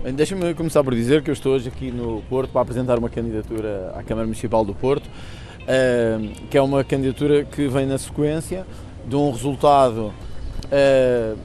Deixa-me começar por dizer que eu estou hoje aqui no Porto para apresentar uma candidatura à Câmara Municipal do Porto, que é uma candidatura que vem na sequência de um resultado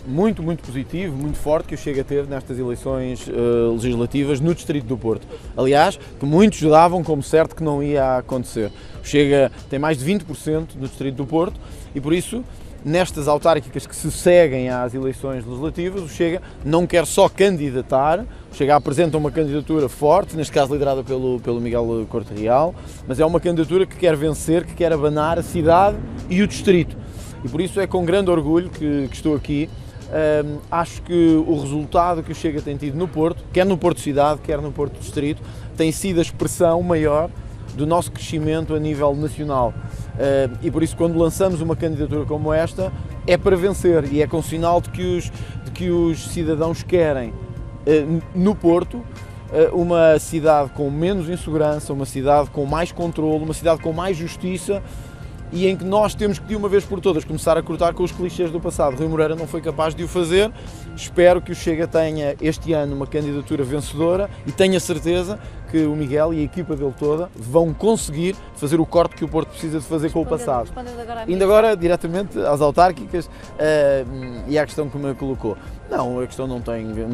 muito positivo, muito forte que o Chega teve nestas eleições legislativas no Distrito do Porto. Aliás, que muitos davam como certo que não ia acontecer. O Chega tem mais de 20% no Distrito do Porto e por isso, nestas autárquicas que se seguem às eleições legislativas, o Chega não quer só candidatar, o Chega apresenta uma candidatura forte, neste caso liderada pelo Miguel Corte Real, mas é uma candidatura que quer vencer, que quer abanar a cidade e o distrito. E por isso é com grande orgulho que estou aqui. Acho que o resultado que o Chega tem tido no Porto, quer no Porto Cidade, quer no Porto Distrito, tem sido a expressão maior do nosso crescimento a nível nacional. E por isso, quando lançamos uma candidatura como esta, é para vencer e é com sinal de que os cidadãos querem no Porto uma cidade com menos insegurança, uma cidade com mais controle, uma cidade com mais justiça e em que nós temos que, de uma vez por todas, começar a cortar com os clichês do passado. Rui Moreira não foi capaz de o fazer. Espero que o Chega tenha este ano uma candidatura vencedora e tenha certeza que o Miguel e a equipa dele toda vão conseguir fazer o corte que o Porto precisa de fazer com o passado. Indo agora diretamente às autárquicas e à questão que me colocou. Não, a questão não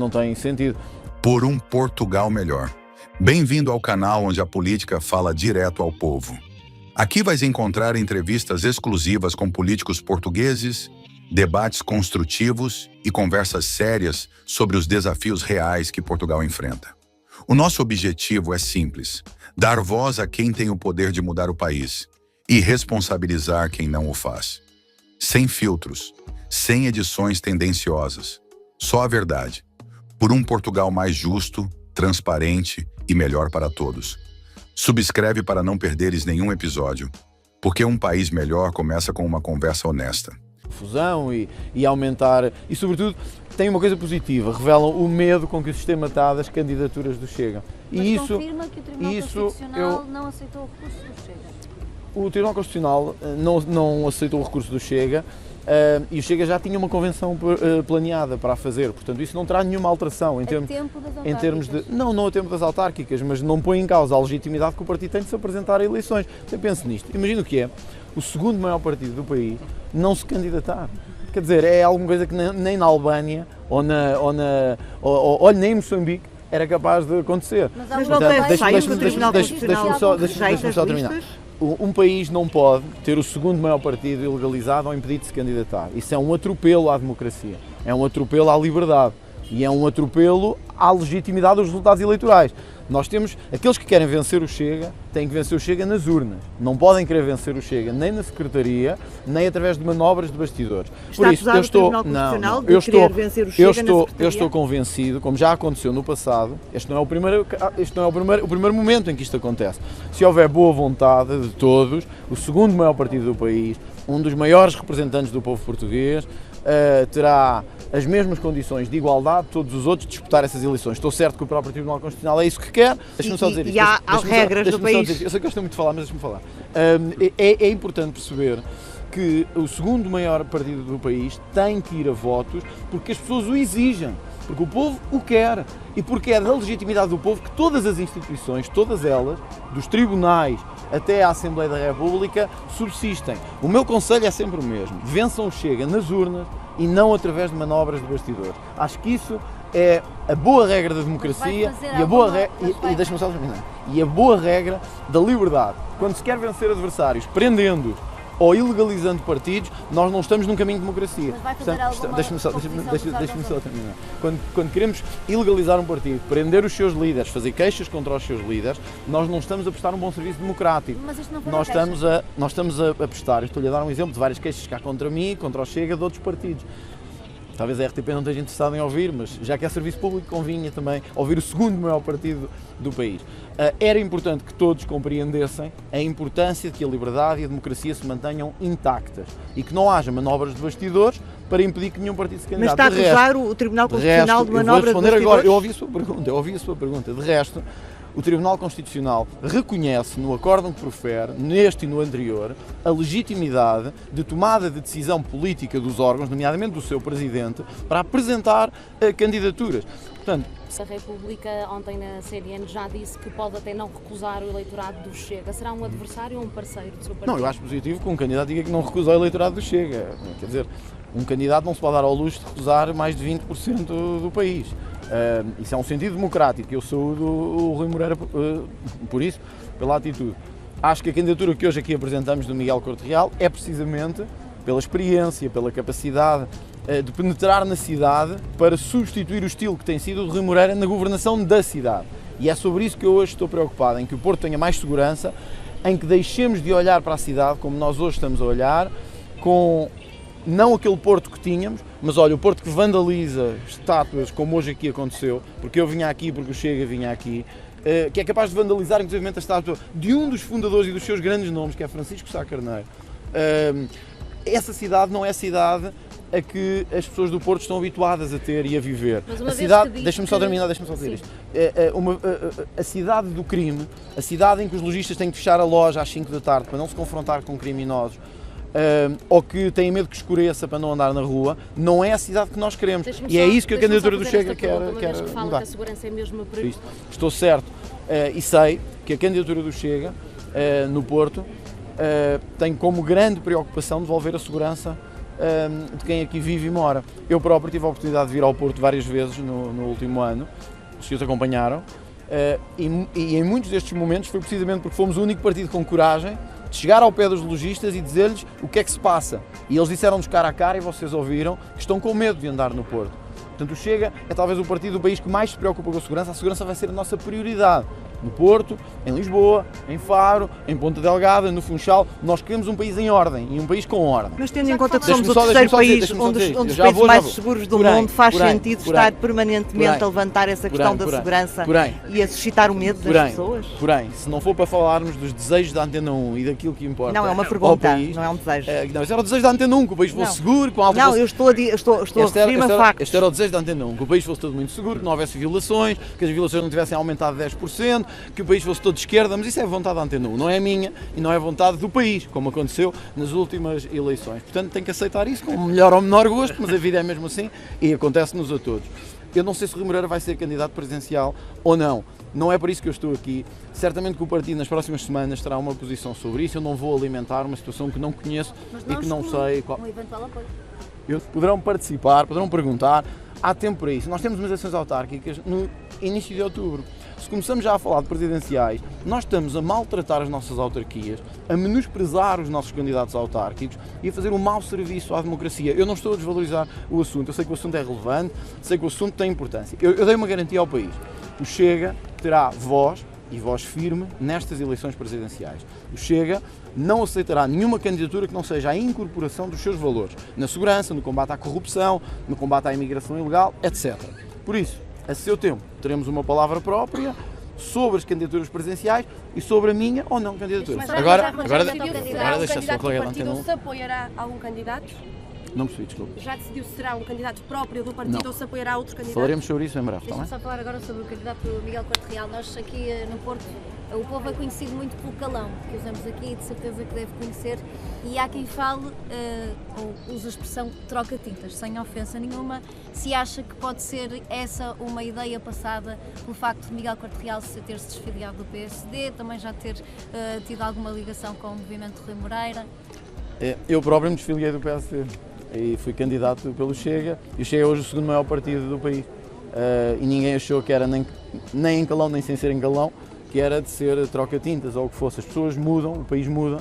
tem sentido. Por um Portugal melhor. Bem-vindo ao canal onde a política fala direto ao povo. Aqui vais encontrar entrevistas exclusivas com políticos portugueses, debates construtivos e conversas sérias sobre os desafios reais que Portugal enfrenta. O nosso objetivo é simples: dar voz a quem tem o poder de mudar o país e responsabilizar quem não o faz. Sem filtros, sem edições tendenciosas, só a verdade. Por um Portugal mais justo, transparente e melhor para todos. Subscreve para não perderes nenhum episódio, porque um país melhor começa com uma conversa honesta. Fusão e aumentar, e sobretudo tem uma coisa positiva, revelam o medo com que o sistema está das candidaturas do Chega. Mas confirma que o Tribunal Constitucional não aceitou o recurso do Chega? O Tribunal Constitucional não aceitou o recurso do Chega e o Chega já tinha uma convenção planeada para a fazer, portanto isso não terá nenhuma alteração em termos de... Não a tempo das autárquicas, mas não põe em causa a legitimidade que o partido tem de se apresentar a eleições. Você pense nisto, imagina o que é o segundo maior partido do país não se candidatar. Quer dizer, é alguma coisa que nem na Albânia ou nem em Moçambique era capaz de acontecer. Mas não tem receio que o Tribunal Constitucional deixa-me só terminar. Um país não pode ter o segundo maior partido ilegalizado ou impedido de se candidatar. Isso é um atropelo à democracia, é um atropelo à liberdade e é um atropelo à legitimidade dos resultados eleitorais. Nós temos, aqueles que querem vencer o Chega, têm que vencer o Chega nas urnas. Não podem querer vencer o Chega nem na Secretaria, nem através de manobras de bastidores. Por isso, eu estou convencido, como já aconteceu no passado, este não é o primeiro momento em que isto acontece. Se houver boa vontade de todos, o segundo maior partido do país, um dos maiores representantes do povo português, terá as mesmas condições de igualdade de todos os outros de disputar essas eleições. Estou certo que o próprio Tribunal Constitucional é isso que quer. Deixa-me só dizer isto. E há regras do país. Eu sei que eu estou muito a falar, mas deixa-me falar. É importante perceber que o segundo maior partido do país tem que ir a votos porque as pessoas o exigem, porque o povo o quer e porque é da legitimidade do povo que todas as instituições, todas elas, dos tribunais até à Assembleia da República, subsistem. O meu conselho é sempre o mesmo: vençam o Chega nas urnas e não através de manobras de bastidores. Acho que isso é a boa regra da democracia deixa-me só terminar. E a boa regra da liberdade. Quando se quer vencer adversários prendendo-os ou ilegalizando partidos, nós não estamos num caminho de democracia. Deixa-me só terminar. Quando queremos ilegalizar um partido, prender os seus líderes, fazer queixas contra os seus líderes, nós não estamos a prestar um bom serviço democrático. Mas isto não foi nós estamos a prestar, estou-lhe a dar um exemplo de várias queixas que há contra mim, contra o Chega, de outros partidos. Talvez a RTP não esteja interessada em ouvir, mas já que é serviço público, convinha também ouvir o segundo maior partido do país. Era importante que todos compreendessem a importância de que a liberdade e a democracia se mantenham intactas e que não haja manobras de bastidores para impedir que nenhum partido se candidate. Mas está a acusar o Tribunal Constitucional de manobras de bastidores? Eu vou responder agora, eu ouvi a sua pergunta. De resto, o Tribunal Constitucional reconhece no acórdão que profere, neste e no anterior, a legitimidade de tomada de decisão política dos órgãos, nomeadamente do seu Presidente, para apresentar candidaturas. Portanto, a República, ontem na CNN, já disse que pode até não recusar o eleitorado do Chega. Será um adversário ou um parceiro do seu partido? Não, eu acho positivo que um candidato diga que não recusa o eleitorado do Chega. Quer dizer, um candidato não se pode dar ao luxo de recusar mais de 20% do país. Isso é um sentido democrático. Eu saúdo o Rui Moreira por isso, pela atitude. Acho que a candidatura que hoje aqui apresentamos do Miguel Corte Real é precisamente pela experiência, pela capacidade de penetrar na cidade para substituir o estilo que tem sido o de Rui Moreira na governação da cidade. E é sobre isso que eu hoje estou preocupado, em que o Porto tenha mais segurança, em que deixemos de olhar para a cidade como nós hoje estamos a olhar, com não aquele Porto que tínhamos, mas olha, o Porto que vandaliza estátuas, como hoje aqui aconteceu, porque eu vinha aqui, porque o Chega vinha aqui, que é capaz de vandalizar inclusive a estátua de um dos fundadores e dos seus grandes nomes, que é Francisco Sá Carneiro. Essa cidade não é a cidade a que as pessoas do Porto estão habituadas a ter e a viver. A cidade, deixa-me só terminar, deixa-me só dizer isto. A cidade do crime, a cidade em que os lojistas têm que fechar a loja às 5 da tarde para não se confrontar com criminosos, ou que têm medo que escureça para não andar na rua, não é a cidade que nós queremos. E é isso que a candidatura do Chega quer mudar. Que a segurança é mesmo para... Estou certo e sei que a candidatura do Chega no Porto tem como grande preocupação devolver a segurança de quem aqui vive e mora. Eu próprio tive a oportunidade de vir ao Porto várias vezes no último ano, os senhores acompanharam, e em muitos destes momentos foi precisamente porque fomos o único partido com coragem de chegar ao pé dos lojistas e dizer-lhes o que é que se passa. E eles disseram-nos cara a cara, e vocês ouviram, que estão com medo de andar no Porto. Portanto, o Chega é talvez o partido do país que mais se preocupa com a segurança vai ser a nossa prioridade. No Porto, em Lisboa, em Faro, em Ponta Delgada, no Funchal, nós queremos um país em ordem e um país com ordem. Mas tendo em conta que somos o terceiro país, um dos países mais seguros do mundo, faz sentido estar permanentemente a levantar essa questão da segurança e a suscitar o medo das pessoas? Porém, se não for para falarmos dos desejos da Antena 1 e daquilo que importa não é uma pergunta, país, não é um desejo. Não, esse era o desejo da Antena 1, que o país fosse seguro, com alta... Não, eu estou a referir-me a factos. Este era o desejo da Antena 1, que o país fosse todo muito seguro, que não houvesse violações, que as violações não tivessem aumentado 10%, que o país fosse todo de esquerda, mas isso é vontade da Antena 1, não é minha e não é vontade do país, como aconteceu nas últimas eleições. Portanto, tem que aceitar isso com o melhor ou menor gosto, mas a vida é mesmo assim e acontece-nos a todos. Eu não sei se o Rui Moreira vai ser candidato presidencial ou não. Não é por isso que eu estou aqui. Certamente que o partido nas próximas semanas terá uma posição sobre isso. Eu não vou alimentar uma situação que não conheço e que não sei qual. Um eventual apoio. Poderão participar, poderão perguntar. Há tempo para isso. Nós temos umas eleições autárquicas no início de outubro. Se começamos já a falar de presidenciais, nós estamos a maltratar as nossas autarquias, a menosprezar os nossos candidatos autárquicos e a fazer um mau serviço à democracia. Eu não estou a desvalorizar o assunto, eu sei que o assunto é relevante, sei que o assunto tem importância. Eu dei uma garantia ao país. O Chega terá voz, e voz firme, nestas eleições presidenciais. O Chega não aceitará nenhuma candidatura que não seja a incorporação dos seus valores, na segurança, no combate à corrupção, no combate à imigração ilegal, etc. Por isso, a seu tempo, teremos uma palavra própria sobre as candidaturas presidenciais e sobre a minha ou não candidatura. Agora deixa a sua colega da Antena 1. Se apoiará algum candidato? Não percebi, desculpa. Já decidiu se será um candidato próprio do partido ou se apoiará outros candidatos? Falaremos sobre isso em breve, está Deixa-me bem? só falar agora sobre o candidato Miguel Corte Real. Nós aqui no Porto, o povo é conhecido muito pelo calão, que usamos aqui, de certeza que deve conhecer, e há quem fale, ou use a expressão troca-tintas, sem ofensa nenhuma, se acha que pode ser essa uma ideia passada pelo facto de Miguel Corte Real ter-se desfiliado do PSD, também já ter tido alguma ligação com o movimento Rui Moreira. Eu próprio me desfiliei do PSD e fui candidato pelo Chega, e o Chega é hoje o segundo maior partido do país. E ninguém achou que era nem em calão, nem sem ser em calão, que era de ser troca-tintas ou o que fosse. As pessoas mudam, o país muda.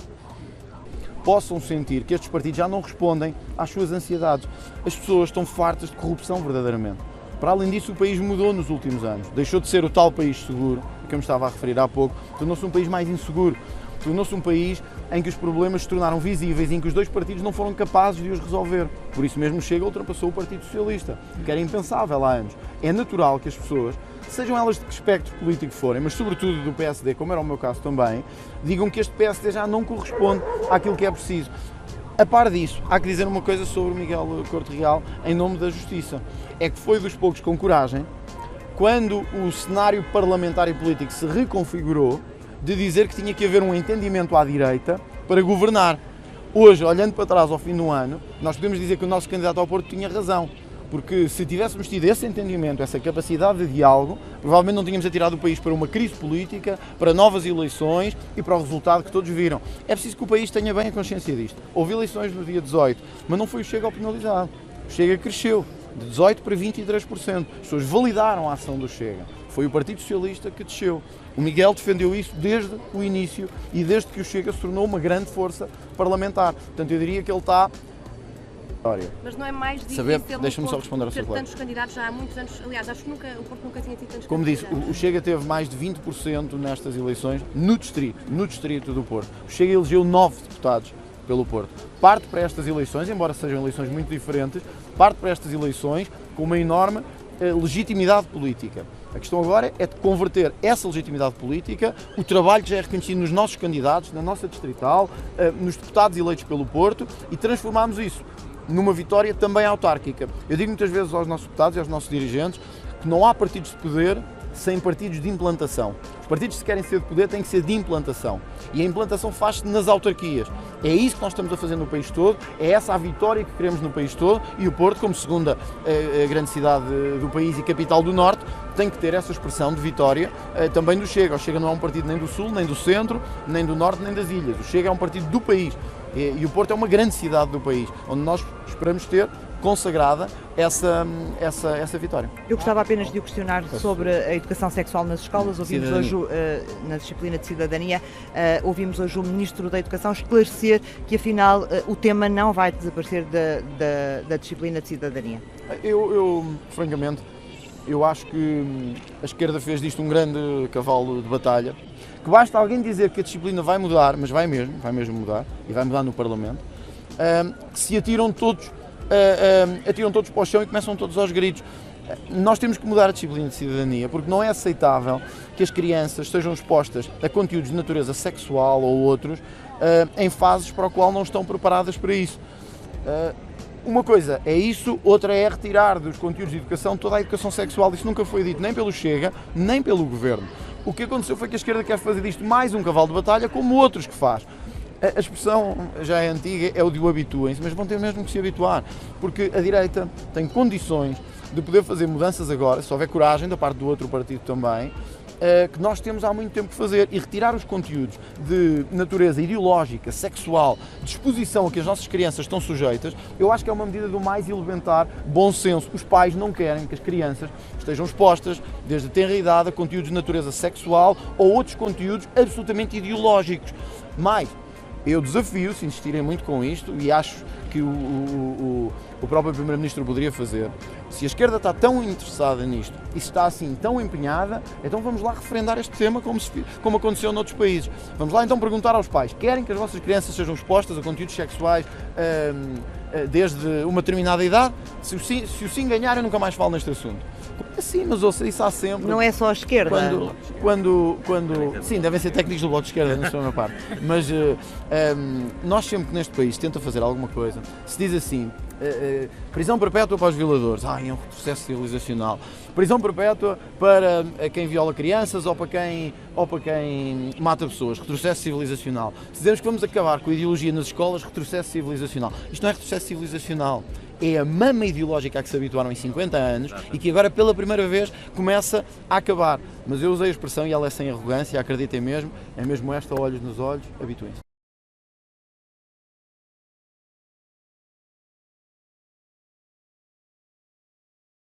Possam sentir que estes partidos já não respondem às suas ansiedades. As pessoas estão fartas de corrupção, verdadeiramente. Para além disso, o país mudou nos últimos anos. Deixou de ser o tal país seguro, que eu me estava a referir há pouco, tornou-se um país mais inseguro. Tornou-se um país em que os problemas se tornaram visíveis e em que os dois partidos não foram capazes de os resolver. Por isso mesmo Chega ultrapassou o Partido Socialista, que era impensável há anos. É natural que as pessoas, sejam elas de que espectro político forem, mas sobretudo do PSD, como era o meu caso também, digam que este PSD já não corresponde àquilo que é preciso. A par disso, há que dizer uma coisa sobre o Miguel Corte Real em nome da Justiça. É que foi dos poucos com coragem quando o cenário parlamentar e político se reconfigurou, de dizer que tinha que haver um entendimento à direita para governar. Hoje, olhando para trás ao fim do ano, nós podemos dizer que o nosso candidato ao Porto tinha razão, porque se tivéssemos tido esse entendimento, essa capacidade de diálogo, provavelmente não tínhamos atirado o país para uma crise política, para novas eleições e para o resultado que todos viram. É preciso que o país tenha bem a consciência disto. Houve eleições no dia 18, mas não foi o Chega ao penalizado. O Chega cresceu de 18% para 23%. As pessoas validaram a ação do Chega. Foi o Partido Socialista que desceu. O Miguel defendeu isso desde o início e desde que o Chega se tornou uma grande força parlamentar. Portanto, eu diria que ele está... Mas não é mais difícil deixa-me só responder ao seu ter colega. tantos candidatos já há muitos anos? Aliás, acho que o Porto nunca tinha tido tantos Como candidatos. disse, o Chega teve mais de 20% nestas eleições no distrito do Porto. O Chega elegeu 9 deputados pelo Porto. Parte para estas eleições, embora sejam eleições muito diferentes, parte para estas eleições com uma enorme legitimidade política. A questão agora é de converter essa legitimidade política, o trabalho que já é reconhecido nos nossos candidatos, na nossa distrital, nos deputados eleitos pelo Porto e transformarmos isso numa vitória também autárquica. Eu digo muitas vezes aos nossos deputados e aos nossos dirigentes que não há partidos de poder sem partidos de implantação. Os partidos, se querem ser de poder, têm que ser de implantação. E a implantação faz-se nas autarquias. É isso que nós estamos a fazer no país todo, é essa a vitória que queremos no país todo e o Porto, como segunda grande cidade do país e capital do Norte, tem que ter essa expressão de vitória também do Chega. O Chega não é um partido nem do Sul, nem do Centro, nem do Norte, nem das Ilhas. O Chega é um partido do país. E o Porto é uma grande cidade do país, onde nós esperamos ter consagrada essa vitória. Eu gostava apenas de o questionar sobre a educação sexual nas escolas. Ouvimos hoje, na disciplina de cidadania, ouvimos hoje o Ministro da Educação esclarecer que, afinal, o tema não vai desaparecer da disciplina de cidadania. Francamente, eu acho que a esquerda fez disto um grande cavalo de batalha, que basta alguém dizer que a disciplina vai mudar, mas vai mesmo mudar, e vai mudar no Parlamento, que se atiram todos para o chão e começam todos aos gritos. Nós temos que mudar a disciplina de cidadania, porque não é aceitável que as crianças sejam expostas a conteúdos de natureza sexual ou outros em fases para o qual não estão preparadas para isso. Uma coisa é isso, outra é retirar dos conteúdos de educação toda a educação sexual. Isso nunca foi dito nem pelo Chega, nem pelo Governo. O que aconteceu foi que a esquerda quer fazer disto mais um cavalo de batalha, como outros que faz. A expressão já é antiga, é o de o habituem-se, mas vão ter mesmo que se habituar, porque a direita tem condições de poder fazer mudanças agora, se houver coragem da parte do outro partido também, que nós temos há muito tempo que fazer, e retirar os conteúdos de natureza ideológica, sexual, de exposição a que as nossas crianças estão sujeitas, eu acho que é uma medida do mais elementar bom senso. Os pais não querem que as crianças estejam expostas, desde tenra idade, a conteúdos de natureza sexual ou outros conteúdos absolutamente ideológicos. Mas eu desafio, se insistirem muito com isto, e acho que o próprio Primeiro-Ministro poderia fazer, se a esquerda está tão interessada nisto e está assim tão empenhada, então vamos lá referendar este tema como aconteceu noutros países. Vamos lá então perguntar aos pais, querem que as vossas crianças sejam expostas a conteúdos sexuais desde uma determinada idade? Se o sim ganhar, eu nunca mais falo neste assunto. Sim, mas ouça, isso há sempre. Não é só a esquerda. Sim, devem ser técnicos do Bloco de Esquerda, na sua parte. Mas nós sempre que neste país tenta fazer alguma coisa, se diz assim, prisão perpétua para os violadores, é um retrocesso civilizacional. Prisão perpétua para quem viola crianças ou para quem mata pessoas, retrocesso civilizacional. Se dizemos que vamos acabar com a ideologia nas escolas, retrocesso civilizacional. Isto não é retrocesso civilizacional. É a mama ideológica a que se habituaram em 50 anos e que agora pela primeira vez começa a acabar. Mas eu usei a expressão e ela é sem arrogância, acreditem mesmo, é mesmo esta, olhos nos olhos, habituem-se.